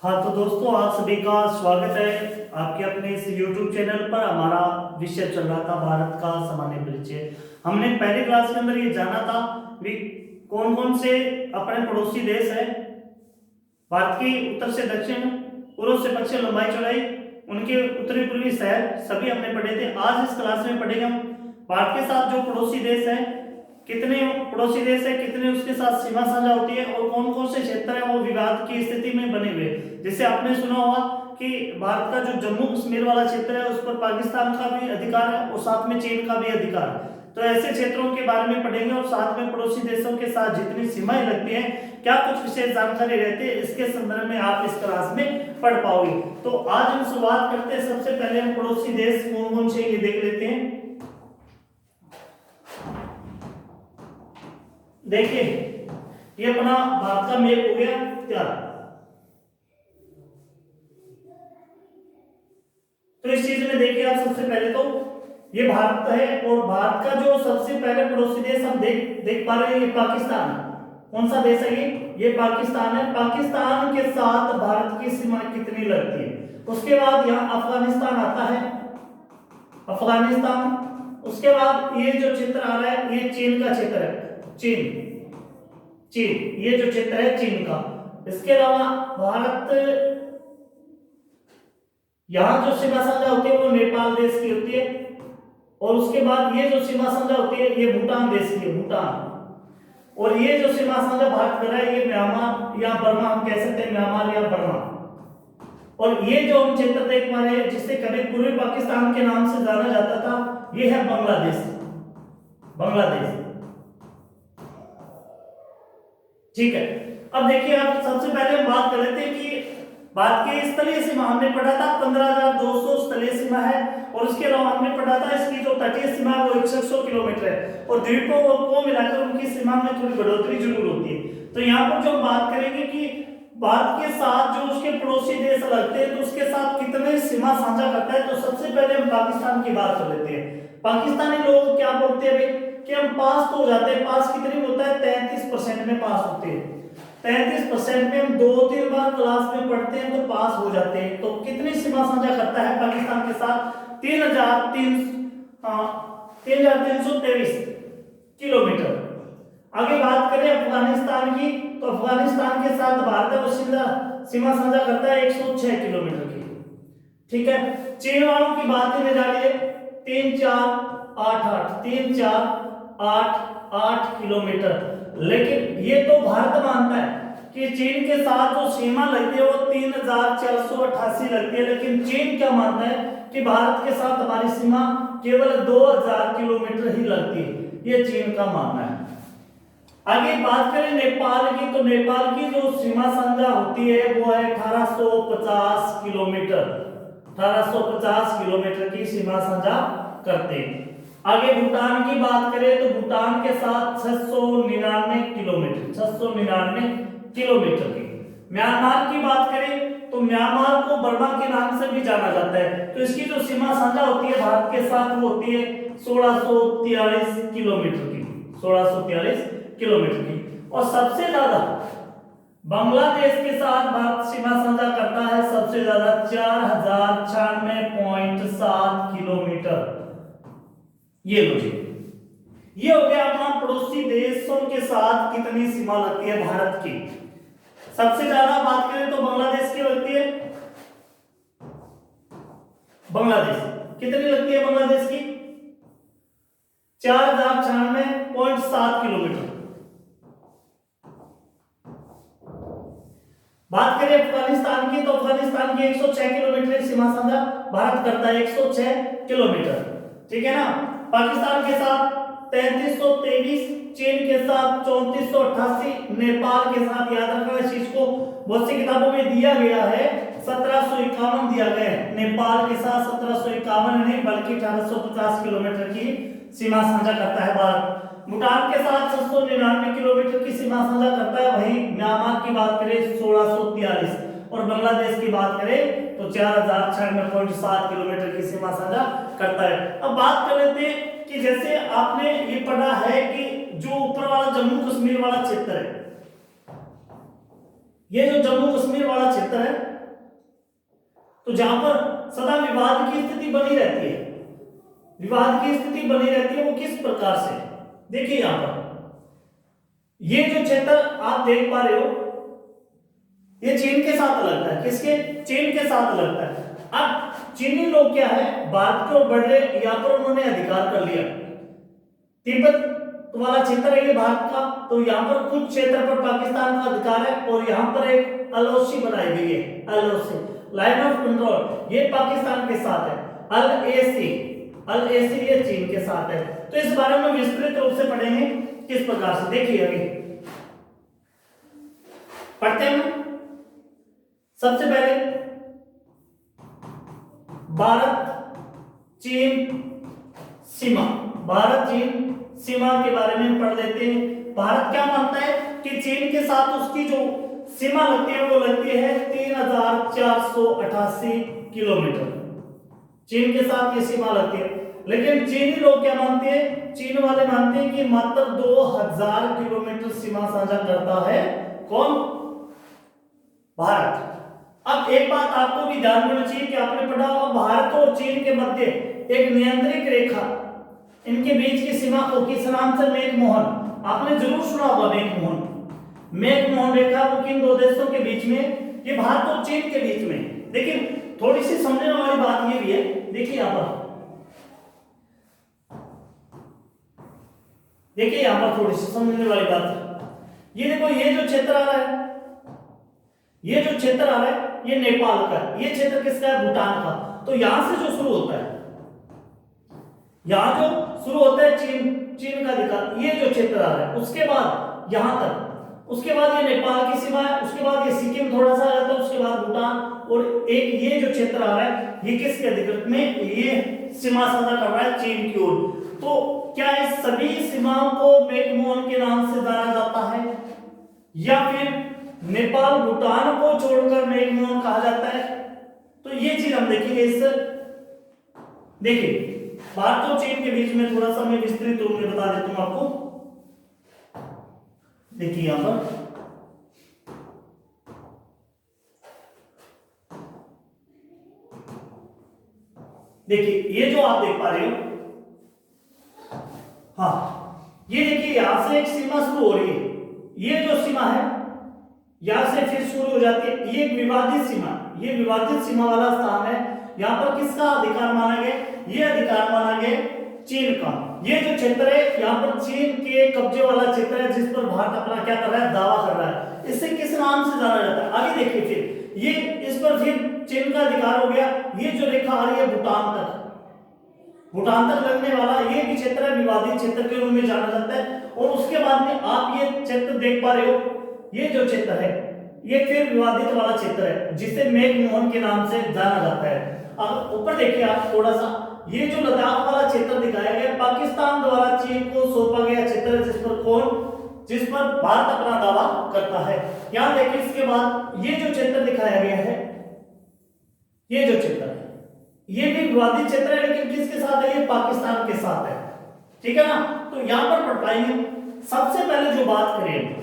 हाँ तो दोस्तों, आप सभी का स्वागत है आपके अपने इस YouTube चैनल पर। हमारा विषय चल रहा था भारत का सामान्य परिचय। हमने पहली क्लास के अंदर ये जाना था भी कौन कौन से अपने पड़ोसी देश है भारत की, उत्तर से दक्षिण, पूर्व से पश्चिम, लंबाई चौड़ाई, उनके उत्तरी पूर्वी शहर सभी हमने पढ़े थे। आज इस क्लास में पढ़ेंगे हम भारत के साथ जो पड़ोसी देश है, कितने पड़ोसी देश है, कितने उसके साथ सीमा साझा होती है और कौन कौन से क्षेत्र है वो विवाद की स्थिति में बने हुए। जैसे आपने सुना होगा कि भारत का जो जम्मू कश्मीर वाला क्षेत्र है उस पर पाकिस्तान का भी अधिकार है और साथ में चीन का भी अधिकार है। तो ऐसे क्षेत्रों के बारे में पढ़ेंगे और साथ में पड़ोसी देशों के साथ जितनी सीमाएं लगती हैं, क्या कुछ विशेष जानकारी रहती है, इसके संदर्भ में आप इस क्लास में पढ़ पाओगे। तो आज हम शुरुआत करते हैं। सबसे पहले हम पड़ोसी देश कौन कौन से ये देख लेते हैं। देखिए, ये अपना भारत का मैप हो गया तैयार। तो इस चीज में देखिए आप, सबसे पहले तो ये भारत है और भारत का जो सबसे पहले पड़ोसी देश हम देख पा रहे हैं, ये पाकिस्तान है। कौन सा देश है ये पाकिस्तान है। पाकिस्तान के साथ भारत की सीमा कितनी लगती है। उसके बाद यहाँ अफगानिस्तान आता है, अफगानिस्तान। उसके बाद ये जो क्षेत्र आ रहा है ये चीन का क्षेत्र है, चीन ये जो क्षेत्र है चीन का। इसके अलावा भारत यहां जो सीमा साझा होती है वो नेपाल देश की होती है और उसके बाद ये जो सीमा साझा होती है ये भूटान देश की है, भूटान। और ये जो सीमा साझा भारत कर रहा है ये म्यांमार या बर्मा, हम कह सकते हैं म्यांमार या बर्मा। और ये जो हम क्षेत्र देख पा रहे हैं जिसे कभी पूर्वी पाकिस्तान के नाम से जाना जाता था, ये है बांग्लादेश, बांग्लादेश। ठीक है, अब देखिए आप, सबसे पहले हम बात कर लेते हैं कि भारत की स्थलीय सीमा हमने पढ़ा था 15,200 स्थलीय सीमा है और उसके अलावा हमने पढ़ा था इसकी जो तटीय सीमा है वो 100 किलोमीटर है और द्वीपों को मिलाकर उनकी सीमा में थोड़ी बढ़ोतरी जरूर होती है। तो यहाँ पर जो हम बात करेंगे कि भारत के साथ जो उसके पड़ोसी देश लगते हैं तो उसके साथ कितने सीमा साझा करता है। तो सबसे पहले हम पाकिस्तान की बात कर लेते हैं। पाकिस्तानी लोग क्या बोलते हैं भाई कि हम पास तो हो जाते हैं। पास कितनी होता है, 33% में पास होते हैं। 33% में हम 2-3 बार क्लास में पढ़ते हैं तो पास हो जाते हैं। तो कितनी सीमा साझा करता है पाकिस्तान के साथ, 3,323 किलोमीटर। आगे बात करें अफगानिस्तान की, तो अफगानिस्तान के साथ भारत है वो सीमा साझा करता है 106 किलोमीटर की। ठीक है, चीन वालों की बात ही में जानिए, 3,488 किलोमीटर। लेकिन ये तो भारत मानता है कि चीन के साथ जो सीमा लगती है वो 3,488 लगती है, लेकिन चीन क्या मानता है कि भारत के साथ हमारी सीमा केवल 2,000 किलोमीटर ही लगती है। ये चीन का मानना है। आगे बात करें नेपाल की, तो नेपाल की जो सीमा साझा होती है वो है 1850 किलोमीटर। 1850 किलोमीटर की सीमा साझा करते हैं। आगे भूटान की बात करें तो भूटान के साथ 699 किलोमीटर, 699 किलोमीटर की। म्यांमार की बात करें तो म्यांमार को बर्मा के नाम से भी जाना जाता है। तो इसकी जो सीमा साझा होती है भारत के साथ वो होती है 1643 किलोमीटर की, 1643 किलोमीटर की। और सबसे ज्यादा बांग्लादेश के साथ भारत सीमा साझा करता है, सबसे ज्यादा 4096.7 किलोमीटर। ये लो जी, ये हो गया अपना पड़ोसी देशों के साथ कितनी सीमा लगती है भारत की। सबसे ज्यादा बात करें तो बांग्लादेश की लगती है, बांग्लादेश कितनी लगती है बांग्लादेश की, 4096.7 किलोमीटर। बात करें अफगानिस्तान की, तो अफगानिस्तान की 106 किलोमीटर सीमा साझा भारत करता है, 106 किलोमीटर। ठीक है ना। पाकिस्तान के साथ 3323, चीन के साथ 3488, नेपाल के साथ, याद रखना इस चीज को, बहुत सी किताबों में दिया गया है 1751 दिया गया है। नेपाल के साथ 1751 नहीं बल्कि 1850 किलोमीटर की सीमा साझा करता है भारत। भूटान के साथ 799 किलोमीटर की सीमा साझा करता है। वहीं म्यांमार की बात करें 1643 और बांग्लादेश की बात करें तो 4096.7 किलोमीटर की सीमा साझा करता है। अब बात कर लेते हैं कि जैसे आपने ये पढ़ा है कि जो ऊपर वाला जम्मू कश्मीर वाला क्षेत्र है, ये जो जम्मू कश्मीर वाला क्षेत्र है तो जहां पर सदा विवाद की स्थिति बनी रहती है, विवाद की स्थिति बनी रहती है, वो किस प्रकार से, देखिए यहां पर ये जो क्षेत्र आप देख पा रहे हो, ये चीन के साथ लगता है, किसके, चीन के साथ लगता है। अब चीनी लोग क्या है, भारत की ओर बढ़ रहे, यहाँ पर उन्होंने अधिकार कर लिया। तिब्बत वाला क्षेत्र है ये भारत का, तो यहाँ पर कुछ क्षेत्र पर पाकिस्तान का अधिकार है, और यहाँ पर एक एलओसी बनाई गई है, एलओसी लाइन ऑफ कंट्रोल, ये पाकिस्तान के साथ है। एलएसी, एलएसी ये चीन के साथ है। तो इस बारे में विस्तृत रूप से पढ़ेंगे किस प्रकार से, देखिए अभी पढ़ते हैं। सबसे पहले भारत चीन सीमा, भारत चीन सीमा के बारे में पढ़ लेते हैं। भारत क्या मानता है कि चीन के साथ उसकी जो सीमा लगती है वो लगती है 3488 किलोमीटर, चीन के साथ ये सीमा लगती है। लेकिन चीनी लोग क्या मानते हैं, चीन वाले मानते हैं कि मात्र 2000 किलोमीटर सीमा साझा करता है कौन, भारत। अब एक बात आपको भी ध्यान देना चाहिए कि आपने पढ़ा होगा भारत और चीन के मध्य एक नियंत्रित रेखा, इनके बीच की सीमा को किस नाम से, मैकमोहन, आपने जरूर सुना होगा मैकमोहन, मैकमोहन रेखा, वो किन दो देशों के बीच में, ये भारत और चीन के बीच में। लेकिन थोड़ी सी समझने वाली बात ये भी है, देखिए यहां पर, देखिए यहां पर थोड़ी सी समझने वाली बात, ये देखो ये जो क्षेत्र आ रहा है, ये जो क्षेत्र आ रहा है ये नेपाल का, ये क्षेत्र किसका है, भूटान का। तो यहां से जो शुरू होता है, यहां जो शुरू होता है चीन का अधिकार, ये जो क्षेत्र आ रहा है, उसके बाद यहां तक, उसके बाद ये नेपाल की सीमा है, उसके बाद ये सिक्किम थोड़ा सा आ जाता है, उसके बाद भूटान, और एक ये जो क्षेत्र आ रहा है ये किसके अधिकृत में, ये सीमा साझा कर रहा है चीन की ओर। तो क्या इस सभी सीमाओं को मैकमोहन के नाम से जाना जाता है, या फिर नेपाल भूटान को छोड़कर मैकमोहन कहा जाता है? तो ये चीज हम देखेंगे इस, देखिए भारत और चीन के बीच में थोड़ा सा मैं विस्तृत रूप में बता देता हूं आपको। देखिए यहां पर देखिए ये जो आप देख पा रहे हो, हाँ ये देखिए यहां से एक सीमा शुरू हो रही है, ये जो सीमा है यहां से फिर शुरू हो जाती है, ये विवादित सीमा, ये विवादित सीमा वाला स्थान है। यहां पर किसका अधिकार माना गया, ये अधिकार माना गया चीन का। ये जो क्षेत्र है यहाँ पर चीन के कब्जे वाला क्षेत्र है, जिस पर भारत अपना क्या कर रहा है, दावा कर रहा है। इसे किस नाम से जाना जाता है, आगे देखिए फिर ये इस पर फिर चीन का अधिकार हो गया। ये जो रेखा आ रही है भूटान तक, भूटान तक लगने वाला ये भी क्षेत्र है, विवादित क्षेत्र के रूप में जाना जाता है। और उसके बाद में आप ये क्षेत्र देख पा रहे हो, ये जो क्षेत्र है ये फिर विवादित वाला क्षेत्र है, जिसे मैकमोहन के नाम से जाना जाता है। अब ऊपर देखिए आप थोड़ा सा, ये जो लद्दाख वाला क्षेत्र दिखाया गया पाकिस्तान द्वारा चीन को सौंपा गया क्षेत्र है, जिस पर कौन, जिस पर भारत अपना दावा करता है। यहां देखिए इसके बाद ये जो क्षेत्र दिखाया गया है, ये जो क्षेत्र है ये भी विवादित क्षेत्र है, लेकिन किसके साथ है, ये पाकिस्तान के साथ है, ठीक है ना। तो यहां पर पढ़ पाएंगे। सबसे पहले जो बात करें,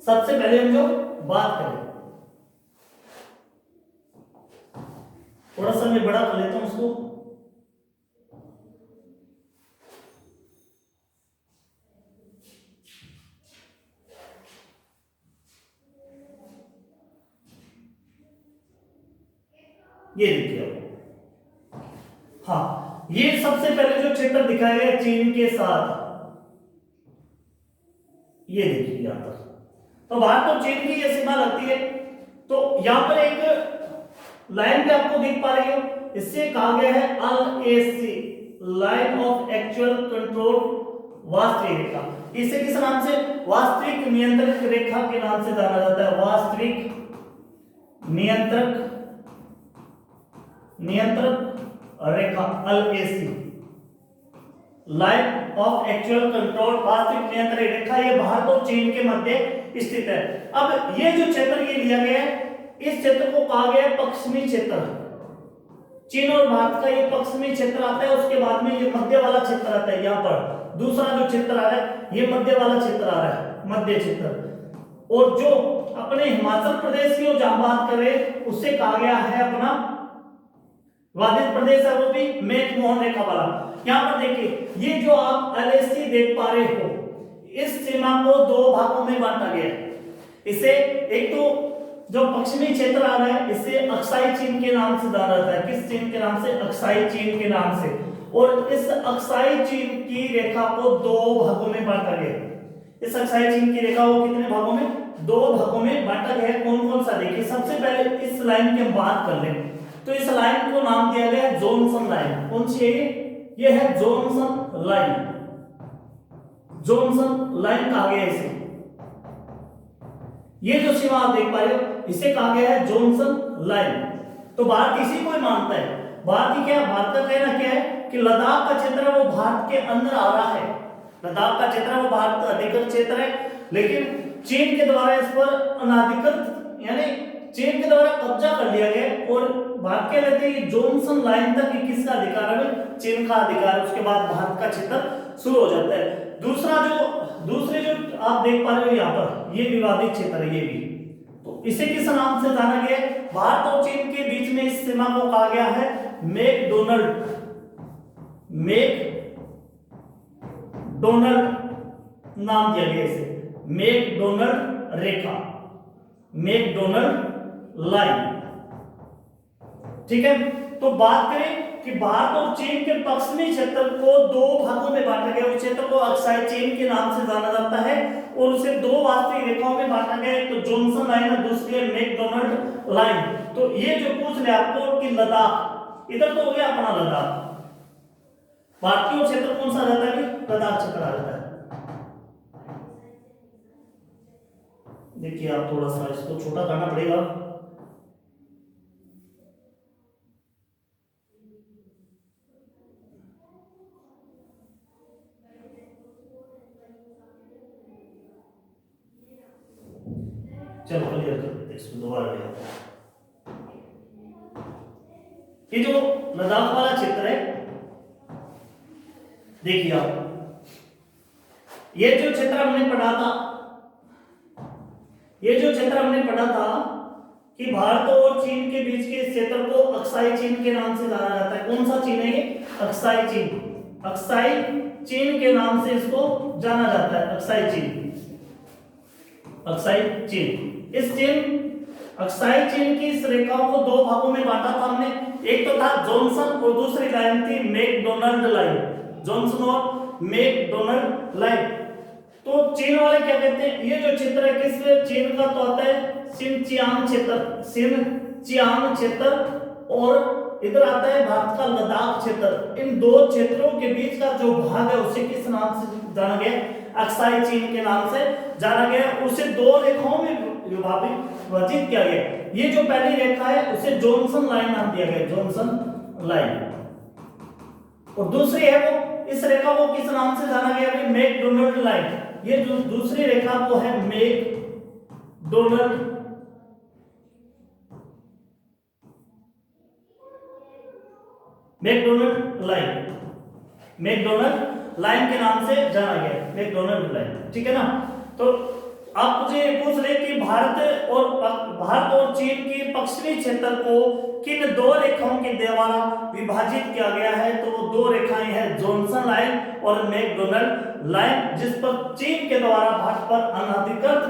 सबसे पहले हम जो बात करें, थोड़ा सा मैं बड़ा कर लेता हूं उसको, ये देखिए, हाँ ये सबसे पहले जो क्षेत्र दिखाया गया चीन के साथ, ये देखिए यहां पर, तो भारत और चीन की ये सीमा लगती है। तो यहां पर एक लाइन भी आपको देख पा रही हो, इससे कहा गया है LAC, line of actual control, वास्तविक रेखा। इसे किस नाम से, वास्तविक नियंत्रक रेखा के नाम से जाना जाता है, वास्तविक नियंत्रक रेखा, LAC, line of actual control, वास्तविक नियंत्रण रेखा, ये भारत और चीन के मध्य स्थित है। अब ये जो क्षेत्र ये लिया गया है, इस क्षेत्र को कहा गया है पश्चिमी क्षेत्र। चीन और भारत का ये पश्चिमी क्षेत्र आता है, उसके बाद में ये मध्य वाला क्षेत्र आता है। यहाँ पर दूसरा जो क्षेत्र आ रहा है ये मध्य वाला क्षेत्र आ रहा है, मध्य क्षेत्र। और जो अपने हिमाचल प्रदेश की जहां बात करें उससे कहा गया है अपना वादित प्रदेश है वो भी मेघ मोहन रेखा वाला। यहां पर देखिए ये जो आप एलएसी देख पा रहे हो इस सीमा को दो भागों में बांटा गया है। इसे एक तो जो पश्चिमी क्षेत्र आ रहा है इसे अक्साई चीन के नाम से जाना जाता है। किस चीन के नाम से? अक्साई चीन के नाम से। और इस अक्साई चीन की रेखा को दो भागों में बांटा गया। इस अक्साई चीन की रेखा को कितने भागों में? दो भागों में बांटा गया है। कौन कौन सा? देखिए सबसे पहले इस लाइन की हम बात कर लें तो इस लाइन को नाम दिया गया है जॉनसन लाइन। कौन सी है ये है जॉनसन लाइन। जॉनसन लाइन कहा गया है इसे। ये जो सीमा आप देख पा रहे हो इसे कहा गया है जॉनसन लाइन। तो भारत इसी को ही मानता है। भारत की क्या? भारत का कहना क्या है कि लद्दाख का क्षेत्र है वो भारत के अंदर आ रहा है। लद्दाख का क्षेत्र है वो भारत का अधिकृत क्षेत्र है, लेकिन चीन के द्वारा इस पर अनाधिकृत यानी चीन के द्वारा कब्जा कर लिया गया। और भारत के रहते हैं जॉनसन लाइन तक किसका अधिकार है? चीन का अधिकार है। उसके बाद भारत का क्षेत्र शुरू हो जाता है। दूसरे जो आप देख पा रहे हो यहाँ पर ये विवादित क्षेत्र है ये भी। तो इसे किस नाम से जाना गया? भारत और चीन के बीच में इस सीमा को कहा गया है मैकडोनल्ड नाम दिया गया इसे मैकडोनल्ड रेखा, मैकडोनल्ड लाइन। ठीक है। तो बात करें कि भारत और चीन के पश्चिमी क्षेत्र को दो भागों में बांटा गया। उस क्षेत्र को अक्साई चीन के नाम से जाना जाता है और उसे दो वास्तविक रेखाओं में बांटा गया। एक तो जॉनसन लाइन और दूसरी है मैकडोनल्ड लाइन। तो ये जो पूछ ले आपको कि लद्दाख, इधर तो हो गया अपना लद्दाख। भारतीय क्षेत्र कौन सा रहता है? लद्दाख क्षेत्र आ जाता है। देखिए आप थोड़ा सा इसको छोटा करना पड़ेगा। चलो क्लियर कर देते इसको दोबारा ले। ये जो लद्दाख वाला क्षेत्र है देखिए आप, ये जो क्षेत्र हमने पढ़ा था कि भारत और चीन के बीच के इस क्षेत्र को अक्साई चीन के नाम से जाना जाता है। कौन सा चीन है ये? अक्साई चीन। अक्साई चीन के नाम से इसको जाना जाता है। अक्साई चीन, अक्साई चीन। इस अक्साई चीन की इस रेखाओं को दो भागों में बांटा था हमने। एक तो था जॉनसन और दूसरी लाइन थी मैकडोनल्ड लाइन। जॉनसन और मैकडोनल्ड लाइन। तो चीन वाले क्या कहते हैं? ये जो क्षेत्र है किस चीन का तो आता है सिनचियांग क्षेत्र और इधर आता है भारत का लद्दाख क्षेत्र। इन दो क्षेत्रों के बीच का जो भाग है उसे किस नाम से जाना गया? अक्साई चीन के नाम से जाना गया। उसे दो रेखाओं में विभाजित किया गया। ये जो पहली रेखा है उसे जॉनसन लाइन नाम दिया गया, जॉनसन लाइन। और दूसरी है वो, इस रेखा को किस नाम से जाना गया? McDonald line. ये जो दूसरी रेखा वो है मैकडोनल्ड लाइन। मैकडोनल्ड लाइन के नाम से जाना गया, मैकडोनल्ड लाइन। ठीक है ना। तो आप मुझे पूछ ले कि भारत और चीन के पश्चिमी क्षेत्र को किन दो रेखाओं के द्वारा विभाजित किया गया है? तो वो दो रेखाएं हैं जॉनसन लाइन और मैकडोनल्ड लाइन, जिस पर चीन के द्वारा भारत पर अनाधिकृत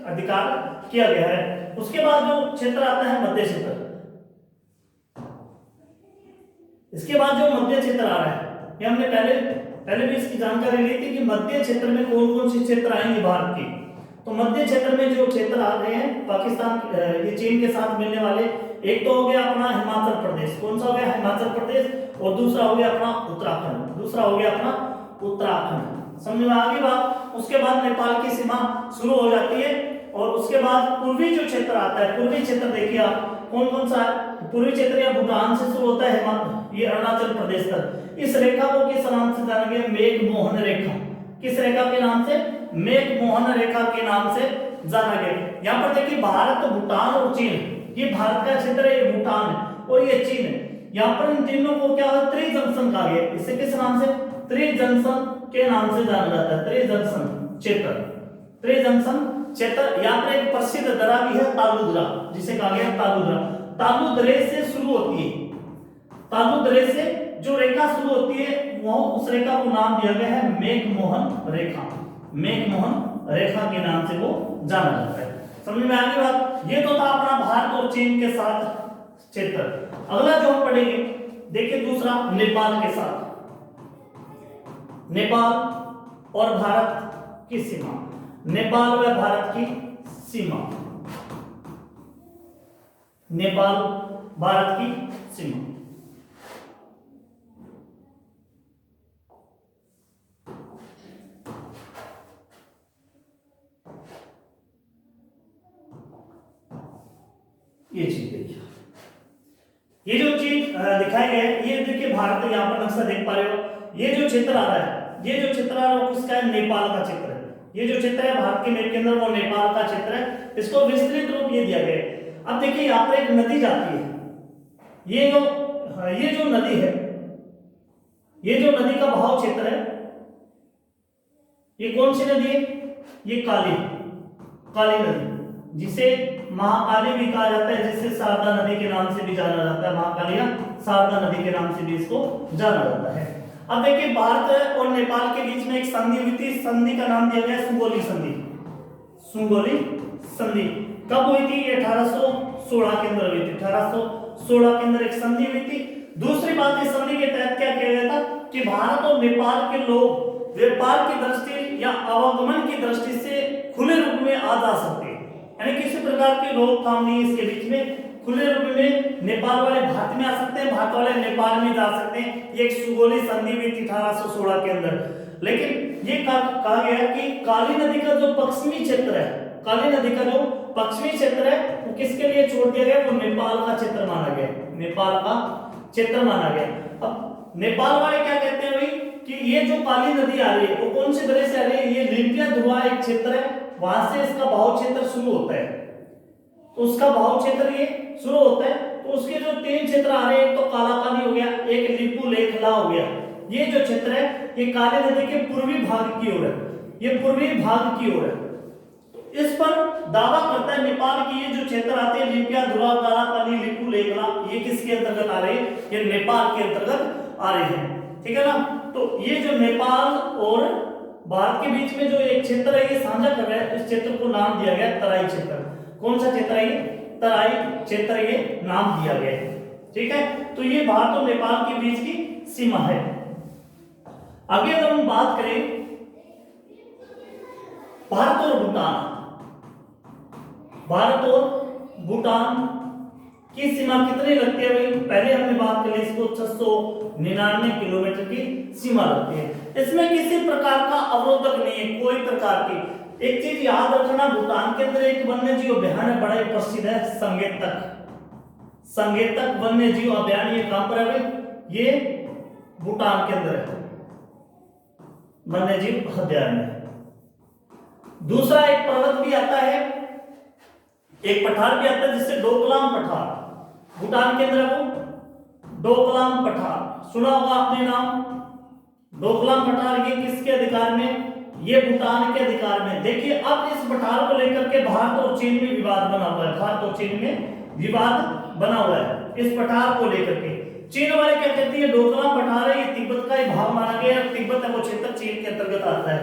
अधिकार किया गया है। उसके बाद जो क्षेत्र आता है मध्य क्षेत्र। इसके बाद जो मध्य क्षेत्र आ रहा है ये हमने पहले भी इसकी जानकारी ली थी कि मध्य क्षेत्र में कौन कौन से क्षेत्र आएंगे भारत के। तो मध्य क्षेत्र में जो क्षेत्र आ रहे हैं पाकिस्तान ये चीन के साथ मिलने वाले, एक तो हो गया अपना हिमाचल प्रदेश। कौन सा हो गया? हिमाचल प्रदेश। और दूसरा हो गया अपना उत्तराखंड। समझ में आ गई बात। उसके बाद नेपाल की सीमा शुरू हो जाती है और उसके बाद पूर्वी जो क्षेत्र आता है, पूर्वी क्षेत्र देखिए आप कौन कौन सा है? पूर्वी क्षेत्र या भूटान से शुरू होता है ये अरुणाचल प्रदेश तक। इस रेखा को किस नाम से जाना गया? मैकमोहन रेखा। किस रेखा के नाम से? मैकमोहन रेखा के नाम से जाना गया। यहाँ पर देखिए भारत, भूटान और चीन, ये भारत का क्षेत्र है, ये भूटान है और ये चीन है। यहाँ पर इन तीनों को क्या है? त्रिजंक्शन कहा गया। इसे किस नाम से? त्रिजंक्शन के नाम से जाना जाता है। त्रिजंक्शन क्षेत्र, त्रिजंक्शन क्षेत्र, यहाँ पर एक प्रसिद्ध दर्रा भी है तालु दर्रा, जिसे कहा गया तालु दर्रा। तालु दर्रे से शुरू होती है, तालु दर्रे से जो रेखा शुरू होती है वो उस रेखा को नाम दिया गया है मेघमोहन रेखा। मेघमोहन रेखा के नाम से वो जाना जाता है। समझ में आ गई बात? ये तो था अपना भारत और चीन के साथ क्षेत्र। अगला जो हम पढ़ेंगे, देखिए दूसरा नेपाल के साथ, नेपाल और भारत की सीमा, नेपाल व भारत की सीमा, नेपाल भारत की सीमा। ये चीज देखिए, ये जो चीज दिखाई गई है, ये देखिए भारत, यहाँ पर नक्शा देख पा रहे हो, ये जो क्षेत्र आ रहा है, ये जो क्षेत्र आ रहा है वो किसका है? नेपाल का क्षेत्र है। ये जो क्षेत्र है भारत के मैप के अंदर वो नेपाल का क्षेत्र है। इसको विस्तृत रूप ये दिया गया है। अब देखिए यहाँ पर एक नदी जाती है, ये जो नदी है, ये जो नदी का बहाव क्षेत्र है, ये कौन सी नदी है? ये काली नदी, जिसे महाकाली भी कहा जाता है, जिसे शारदा नदी के नाम से भी जाना जाता है। महाकाली या शारदा नदी के नाम से भी इसको जाना जाता है। अब देखिए भारत और नेपाल के बीच में एक संधि हुई थी, संधि का नाम दिया गया सुगोली संधि। सुगोली संधि कब हुई थी? 1816 के अंदर हुई थी। 1816 के अंदर एक संधि हुई थी। दूसरी बात, इस संधि के तहत क्या किया गया था कि भारत और नेपाल के लोग व्यापार की दृष्टि या आवागमन की दृष्टि से खुले रूप में आ जा सकते हैं, यानी किसी प्रकार की रोकथाम नहीं इसके बीच में। खुले रूप में नेपाल वाले भारत में आ सकते हैं, भारत वाले नेपाल में जा सकते हैं। ये एक सुगोली संधि हुई थी 1816 के अंदर। लेकिन ये कहा गया कि काली नदी का जो पश्चिमी क्षेत्र है, काली नदी का जो पश्चिमी क्षेत्र है वो किसके लिए छोड़ दिया गया? वो नेपाल का क्षेत्र माना गया, नेपाल का क्षेत्र माना गया। अब नेपाल वाले क्या कहते हैं भाई कि ये जो काली नदी आ रही है वो कौन से दर्रे से आ रही है? ये लिम्पिया ध्रुवा एक क्षेत्र है, वहां से इसका बहाव क्षेत्र शुरू होता है। तो उसका बहाव क्षेत्र ये शुरू होता है, तो उसके जो 3 क्षेत्र आ रहे हैं, एक तो कालापानी हो गया, एक लिपू लेखला हो गया। ये जो क्षेत्र है ये काली नदी के पूर्वी भाग की ओर है, ये पूर्वी भाग की ओर है। इस पर दावा करता है नेपाल की ये जो क्षेत्र आते हैं लिम्पिया ध्रुवा, कालापानी, लिपू लेखला, ये किसके अंतर्गत आ रहे हैं? ये नेपाल के अंतर्गत आ रहे हैं। ठीक है ना? तो ये जो नेपाल और भारत के बीच में जो एक क्षेत्र है ये साझा कर रहा है, इस क्षेत्र को नाम दिया गया तराई क्षेत्र। कौन सा क्षेत्र है ये? तराई क्षेत्र ये नाम दिया गया है। ठीक है, तो ये भारत और नेपाल के बीच की सीमा है। आगे अगर हम बात करें भारत और भूटान, भारत और भूटान की सीमा कितनी लगती है भाई? पहले हमने बात कर ली, इसको 699 किलोमीटर की सीमा लगती है। इसमें किसी प्रकार का अवरोधक नहीं है, कोई प्रकार की। एक चीज याद रखना, भूटान के अंदर एक वन्य जीव अभयारण्य है, बड़ा ही प्रसिद्ध है, संगेतक वन्य जीव अभयारण्य। ये कहां पर है भाई? ये भूटान के अंदर है, वन्य जीव अभयारण्य। दूसरा एक पर्वत भी आता है, एक पठार भी आता है जिससे डोकलाम पठार, भूटान के अंदर वो डोकलाम पठार, सुना होगा आपने नाम? डोकलाम पठार ये किसके अधिकार में? ये भूटान के अधिकार में। देखिए अब इस पठार को लेकर के भारत और चीन में विवाद बना हुआ है, भारत और चीन में विवाद बना हुआ है इस पठार को लेकर के। चीन वाले क्या कहते हैं? डोकलाम पठार है, ये तिब्बत का ही भाग माना गया है, तिब्बत है वो क्षेत्र चीन के अंतर्गत आता है।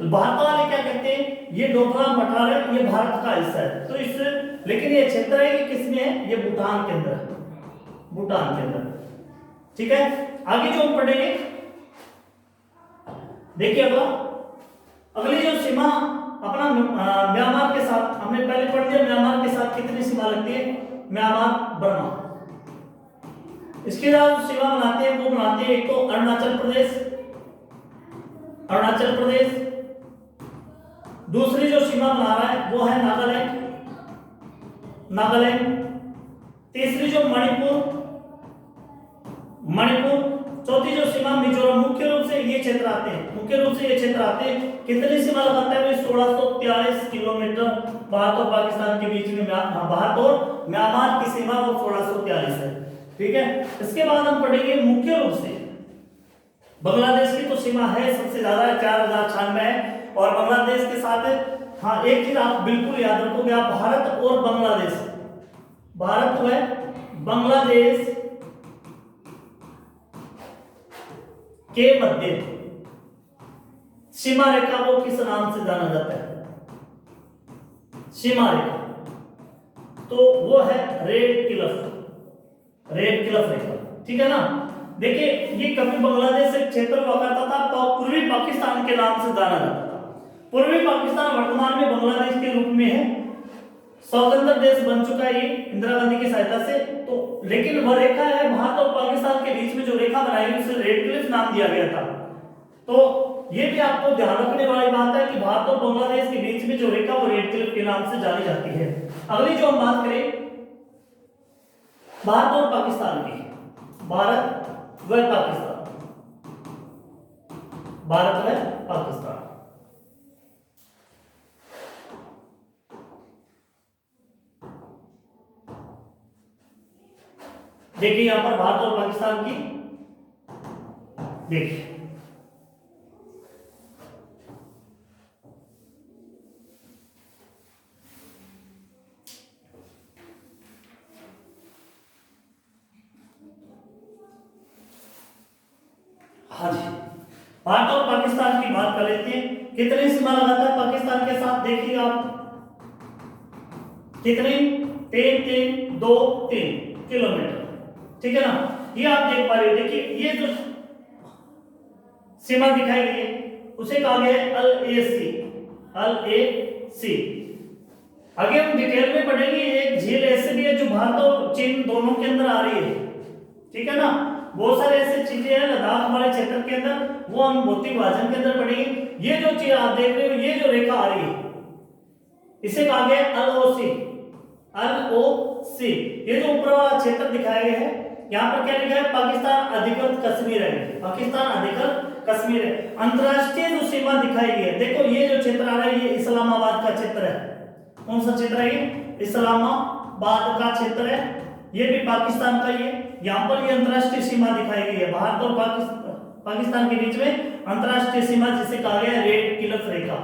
भारत वाले क्या कहते हैं? ये डोकलाम पठार है, ये भारत का हिस्सा है। तो इस लेकिन ये क्षेत्र है ये किसमें है? ये भूटान के अंदर, भूटान के अंदर। ठीक है, आगे जो हम पढ़ेंगे, देखिए अगली जो सीमा अपना म्यांमार के साथ, हमने पहले पढ़ लिया म्यांमार के साथ कितनी सीमा लगती है? Myanmar Burma. इसके साथ सीमा बनाते हैं वो बनाते हैं एक तो अरुणाचल प्रदेश, अरुणाचल प्रदेश। दूसरी जो सीमा बना रहा है वो है नागालैंड, नागालैंड। तीसरी जो मणिपुर, मणिपुर। चौथी जो सीमा मिजोरम। मुख्य रूप से ये क्षेत्र आते हैं, मुख्य रूप से ये क्षेत्र आते हैं। कितनी सीमा लगाता है? 1643 किलोमीटर भारत और पाकिस्तान के बीच में, भारत और म्यांमार की सीमा वो 1643 है। ठीक है, इसके बाद हम पढ़ेंगे मुख्य रूप से बांग्लादेश की तो सीमा है सबसे ज्यादा 4096 है, और बांग्लादेश के साथ हाँ, एक चीज आप बिल्कुल याद रखोगे, आप भारत और बांग्लादेश, भारत व बांग्लादेश के मध्य सीमा रेखा को किस नाम से जाना जाता है? सीमा रेखा, तो वो है रेड क्लिफ, रेड क्लिफ रेखा, ठीक है ना। देखिए ये कभी बांग्लादेश एक क्षेत्र हुआ करता था तो पूर्वी पाकिस्तान के नाम से जाना जाता था। पूर्वी पाकिस्तान वर्तमान में बांग्लादेश के रूप में है, स्वतंत्र देश बन चुका है ये इंदिरा गांधी की सहायता से। तो लेकिन वह रेखा है भारत और पाकिस्तान के बीच में जो रेखा बनाई उसे रेड क्लिफ नाम दिया गया था। तो ये भी आपको ध्यान रखने वाली बात है कि भारत और बांग्लादेश के बीच में जो रेखा वो रेड क्लिफ के नाम से जानी जाती है। अगली जो हम बात करें भारत और पाकिस्तान की, भारत व पाकिस्तान, भारत व पाकिस्तान, देखिए यहां पर भारत और पाकिस्तान की, देखिए हाँ जी, भारत और पाकिस्तान की बात कर लेते हैं। कितनी सीमा लगाता है पाकिस्तान के साथ? देखिए आप कितनी, 3 किलोमीटर, ठीक है ना। ये आप देख पा रहे हो, देखिए ये जो सीमा दिखाई गई है उसे कहा गया है LAC, LAC। आगे हम डिटेल में पढ़ेंगे। एक झील ऐसे भी है जो भारत और चीन दोनों के अंदर आ रही है, ठीक है ना। बहुत सारे ऐसे चीजें हैं लद्दाख हमारे क्षेत्र के अंदर, वो हम भौतिक विभाजन के अंदर पढ़ेंगे। ये जो चीज आप देख रहे हो, ये जो रेखा आ रही है इसे कहा गया है LOC, LOC। ये जो ऊपर वाला क्षेत्र दिखाया गया है यहाँ पर क्या लिखा है? पाकिस्तान अधिकृत कश्मीर है, पाकिस्तान अधिकृत कश्मीर है। अंतरराष्ट्रीय जो सीमा दिखाई गई है, देखो ये जो क्षेत्र आ रहा है ये इस्लामाबाद का क्षेत्र है। कौन सा क्षेत्र है ये? इस्लामाबाद का क्षेत्र है, ये भी पाकिस्तान का ही है। यहाँ पर ये अंतरराष्ट्रीय सीमा दिखाई गई है, भारत और पाकिस्तान के बीच में अंतरराष्ट्रीय सीमा जिसे कहा गया है रेड क्लिफ रेखा,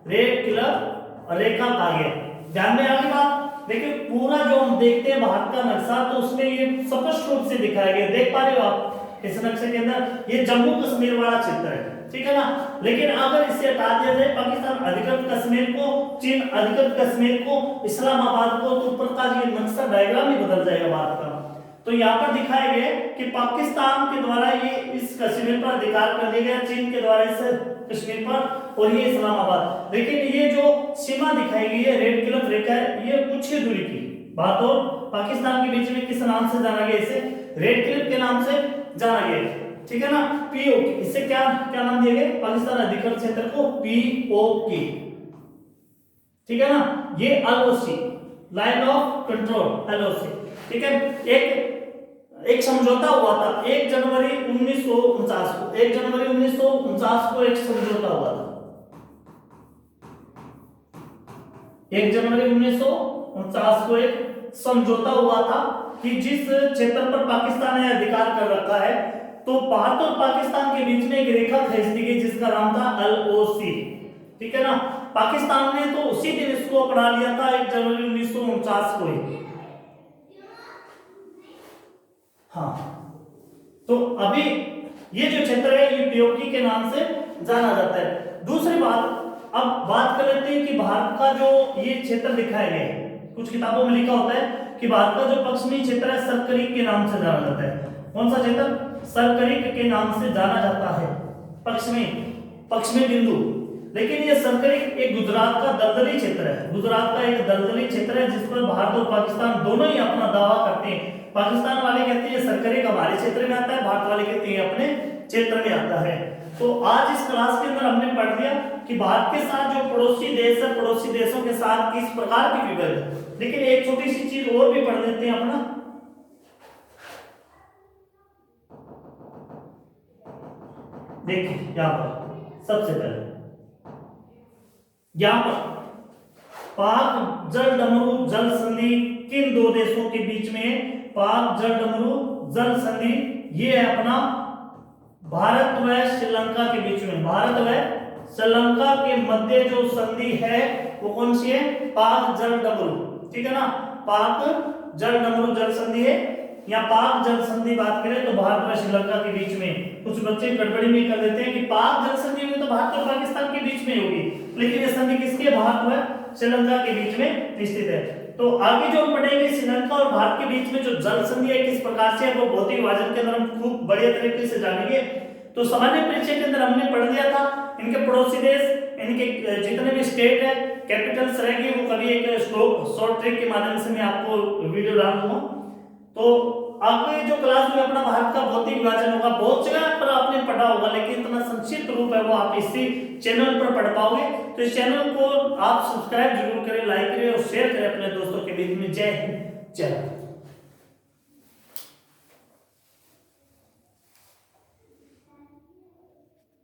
रेड क्लिफ रेखा कहा गया। ध्यान में आगे बात, देखिए पूरा जो हम देखते हैं भारत का नक्शा तो उसमें ये स्पष्ट रूप से दिखाया गया, देख पा रहे हो आप इस नक्शे के अंदर, ये जम्मू कश्मीर वाला क्षेत्र है, ठीक है ना। लेकिन अगर इसे हटा दिया जाए पाकिस्तान अधिकृत कश्मीर को, चीन अधिकृत कश्मीर को, इस्लामाबाद को, तो ऊपर का ये नक्शा डायग्राम ही बदल जाएगा भारत का। तो यहाँ पर दिखाया गया कि पाकिस्तान के द्वारा ये इस कश्मीर पर अधिकार कर दिया गया, चीन के द्वारा इस कश्मीर पर, और ये इस्लामाबाद। लेकिन ये जो सीमा दिखाई गई है रेड क्लिफ रेखा है, ये कुछ ही दूरी की भारत और पाकिस्तान के बीच में किस नाम से जाना गया? इसे रेड क्लिफ के नाम से जाना गया, ठीक है ना। POK, इससे क्या क्या नाम दिया गया? पाकिस्तान अधिकृत क्षेत्र को POK, ठीक है ना। ये LOC, line of control, LOC, ठीक है। एक समझौता हुआ था 1 जनवरी 1949 को, 1 जनवरी 1949 को एक समझौता हुआ था, 1 जनवरी 1949 को एक समझौता हुआ था कि जिस क्षेत्र पर पाकिस्तान ने अधिकार कर रखा है तो भारत और पाकिस्तान के बीच में एक रेखा खींच दी गई जिसका नाम था LOC, ठीक है ना। पाकिस्तान ने तो उसी दिन इसको अपना लिया था 1 जनवरी 1949 को ही। हाँ, तो अभी ये जो क्षेत्र है ये POK के नाम से जाना जाता है। दूसरी बात, अब बात कर लेते हैं कि भारत का जो ये क्षेत्र दिखाया गया है, कुछ किताबों में लिखा होता है कि भारत का जो पश्चिमी क्षेत्र है सरकरीक के नाम से जाना जाता है। कौन सा क्षेत्र? सरकरीक के नाम से जाना जाता है, पश्चिमी बिंदु। लेकिन ये सरकरीक एक गुजरात का दलदली क्षेत्र है, गुजरात का एक दलदली क्षेत्र है जिस पर भारत और पाकिस्तान दोनों ही अपना दावा करते हैं। पाकिस्तान वाले कहते हैं सरकरीक हमारे क्षेत्र में आता है, भारत वाले कहते हैं अपने क्षेत्र में आता है। तो आज इस क्लास के अंदर हमने पढ़ लिया कि भारत के साथ जो पड़ोसी देश है, पड़ोसी देशों के साथ किस प्रकार की विभेद है। लेकिन एक छोटी सी चीज और भी पढ़ लेते हैं अपना, देखिए यहां पर सबसे पहले यहां पर पाक जल डमरू जल संधि किन दो देशों के बीच में? पाक जल डमरू जल संधि ये है अपना भारत व श्रीलंका के बीच में, भारत व श्रीलंका के मध्य जो संधि है वो कौन सी है? पाक जल डमरू, ठीक है ना, पाक जल डमरू जल संधि है। या पाक जल संधि बात करें तो भारत और श्रीलंका के बीच में, कुछ बच्चे गड़बड़ी में कर देते हैं कि पाक जल संधि में तो भारत और पाकिस्तान के बीच में होगी, लेकिन ये संधि किसके? भारत और श्रीलंका के बीच में स्थित है। तो आगे जो हम पढ़ेंगे श्रीलंका और भारत के बीच में जो जल संधि है किस प्रकार से है, वो भौतिक विभाजन के अंदर हम खूब बढ़िया तरीके से जानेंगे। तो सामान्य परीक्षा के अंदर हमने पढ़ लिया था इनके पड़ोसी देश, इनके जितने भी स्टेट है, कैपिटल्स रहेंगे, वो कभी एक शॉर्ट ट्रिक के माध्यम से मैं आपको वीडियो डाल दूंगा। तो आपको जो क्लास में अपना भारत का भौतिक विभाजन होगा, बहुत जगह पर आपने पढ़ा होगा, लेकिन इतना संक्षिप्त रूप है वो आप इसी चैनल पर पढ़ पाओगे। तो इस चैनल को आप सब्सक्राइब जरूर करें, लाइक करें और शेयर करें अपने दोस्तों के बीच में। जय हिंद, जय भारत।